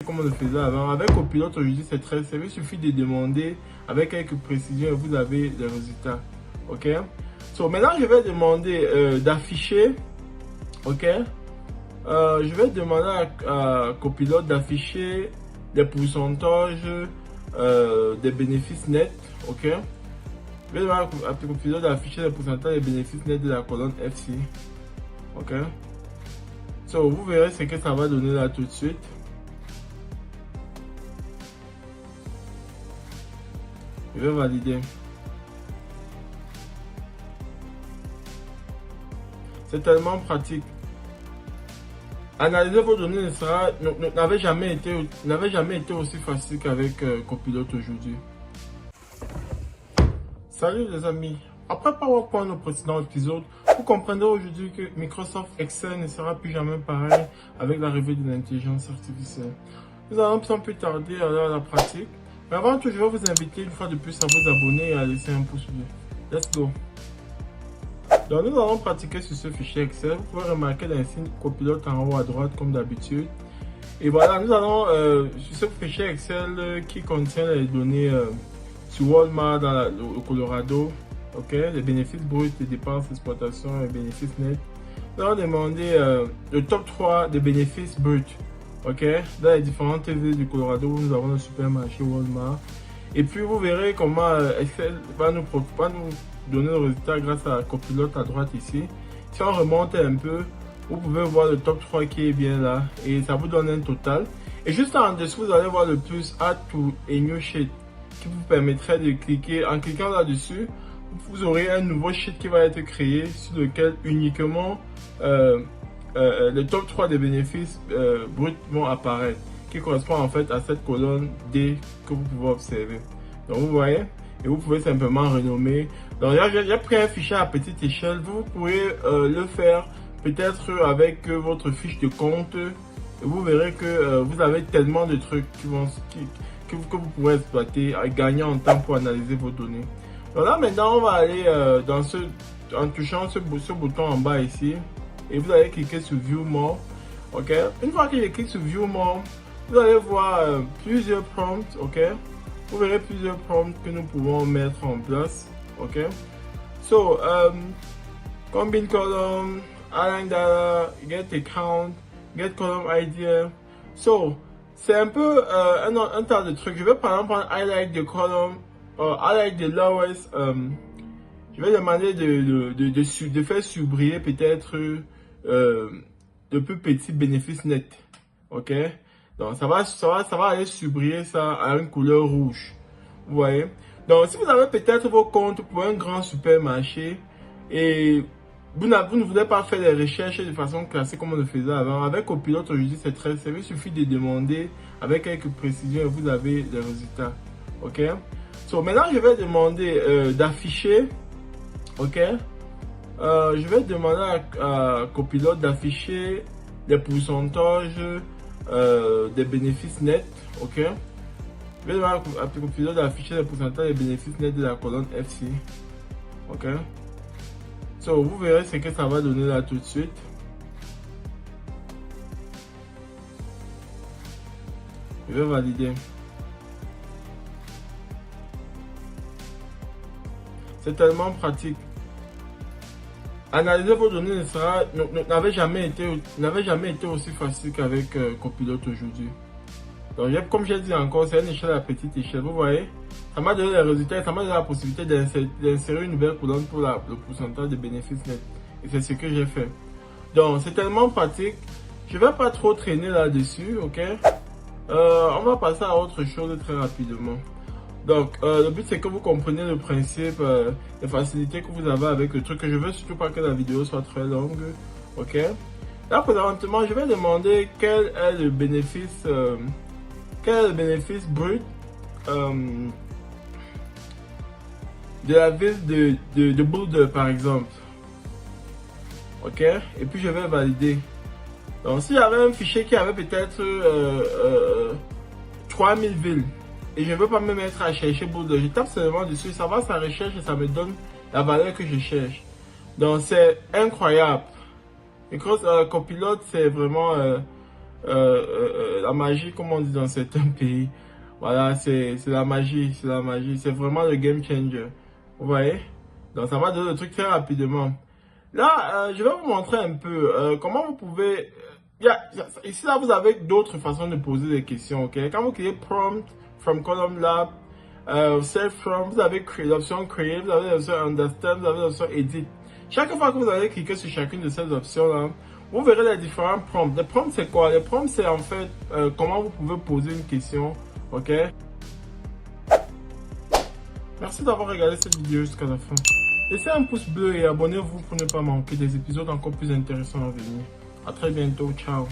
comme on le faisait avant. Avec Copilote aujourd'hui, c'est très simple. Il suffit de demander avec quelques précisions et vous avez les résultats. Ok. So, maintenant, je vais demander d'afficher. Ok. Je vais demander à Copilote d'afficher les pourcentages des bénéfices nets. Ok. Je vais demander à Copilote d'afficher les pourcentages des bénéfices nets de la colonne FC. Ok. So, vous verrez ce que ça va donner là tout de suite. Je vais valider. C'est tellement pratique. Analyser vos données n'avait jamais été aussi facile qu'avec Copilote aujourd'hui. Salut les amis. Après PowerPoint nos précédents épisodes, vous comprendrez aujourd'hui que Microsoft Excel ne sera plus jamais pareil avec l'arrivée de l'intelligence artificielle. Nous allons sans plus tarder à la pratique. Mais avant tout, je vais vous inviter une fois de plus à vous abonner et à laisser un pouce bleu. Let's go. Donc nous allons pratiquer sur ce fichier Excel. Vous pouvez remarquer l'insigne Copilote en haut à droite comme d'habitude. Et voilà, nous allons sur ce fichier Excel qui contient les données sur Walmart dans le Colorado. Ok, les bénéfices bruts, les dépenses d'exploitation et les bénéfices nets. Nous allons demander le top 3 des bénéfices bruts. Ok, dans les différentes villes du Colorado, nous avons le supermarché Walmart. Et puis vous verrez comment Excel va nous donner le résultat grâce à Copilote à droite ici. Si on remonte un peu, vous pouvez voir le top 3 qui est bien là. Et ça vous donne un total. Et juste en dessous, vous allez voir le plus Add to a New Sheet qui vous permettrait de cliquer. En cliquant là-dessus, vous aurez un nouveau sheet qui va être créé sur lequel uniquement le top 3 des bénéfices bruts vont apparaître, qui correspond en fait à cette colonne D que vous pouvez observer. Donc vous voyez, et vous pouvez simplement renommer. Donc j'ai pris un fichier à petite échelle. Vous pouvez le faire peut-être avec votre fiche de compte. Et vous verrez que vous avez tellement de trucs que vous pourrez exploiter et gagner en temps pour analyser vos données. Donc là maintenant on va aller en touchant ce bouton en bas ici. Et vous allez cliquer sur View More. Ok. Une fois que je clique sur View More, vous allez voir plusieurs prompts. Ok. Vous verrez plusieurs prompts que nous pouvons mettre en place. Ok. So, combine column, align data, get account, get column idea. So, c'est un peu un tas de trucs. Je vais par exemple prendre highlight the column, highlight the lowest. Je vais demander de faire surbriller peut-être le plus petit bénéfice net. Ok. Donc ça va aller surbriller ça à une couleur rouge. Vous voyez. Donc si vous avez peut-être vos comptes pour un grand supermarché et vous ne voulez pas faire les recherches de façon classique comme on le faisait avant, avec Copilote aujourd'hui c'est très simple. Il suffit de demander avec quelques précisions et vous avez les résultats. Ok. So, maintenant je vais demander d'afficher. Ok. Je vais demander à Copilote d'afficher les pourcentages des bénéfices nets. Ok. Je vais demander à Copilote d'afficher les pourcentages des bénéfices nets de la colonne FC. Ok. So, vous verrez ce que ça va donner là tout de suite. Je vais valider. C'est tellement pratique. Analyser vos données n'avait jamais été aussi facile qu'avec Copilote aujourd'hui. Donc, comme j'ai dit encore, c'est une échelle à petite échelle. Vous voyez, ça m'a donné les résultats, ça m'a donné la possibilité d'insérer une nouvelle colonne pour le pourcentage de bénéfices nets. Et c'est ce que j'ai fait. Donc, c'est tellement pratique. Je ne vais pas trop traîner là-dessus, ok? On va passer à autre chose très rapidement. Donc, le but c'est que vous compreniez le principe, les facilités que vous avez avec le truc. Je veux surtout pas que la vidéo soit très longue, ok? Là, présentement, je vais demander quel est le bénéfice brut de la ville de Boulder, par exemple. Ok? Et puis, je vais valider. Donc, s'il y avait un fichier qui avait peut-être 3000 villes, et je ne veux pas me mettre à chercher Boulder, je tape seulement dessus, ça va, ça recherche et ça me donne la valeur que je cherche. Donc, c'est incroyable. Copilote, c'est vraiment la magie, comme on dit dans certains pays. Voilà, c'est la magie, c'est la magie. C'est vraiment le game changer. Vous voyez? Donc, ça va donner le truc très rapidement. Là, je vais vous montrer un peu comment vous pouvez... ici, là, vous avez d'autres façons de poser des questions, ok? Quand vous cliquez Prompt from Column Lab, Self From, vous avez l'option Create, vous avez l'option Understand, vous avez l'option Edit. Chaque fois que vous allez cliquer sur chacune de ces options-là, vous verrez les différents prompts. Les prompts, c'est quoi? Les prompts, c'est en fait comment vous pouvez poser une question, ok? Merci d'avoir regardé cette vidéo jusqu'à la fin. Laissez un pouce bleu et abonnez-vous pour ne pas manquer des épisodes encore plus intéressants à venir. À très bientôt, ciao.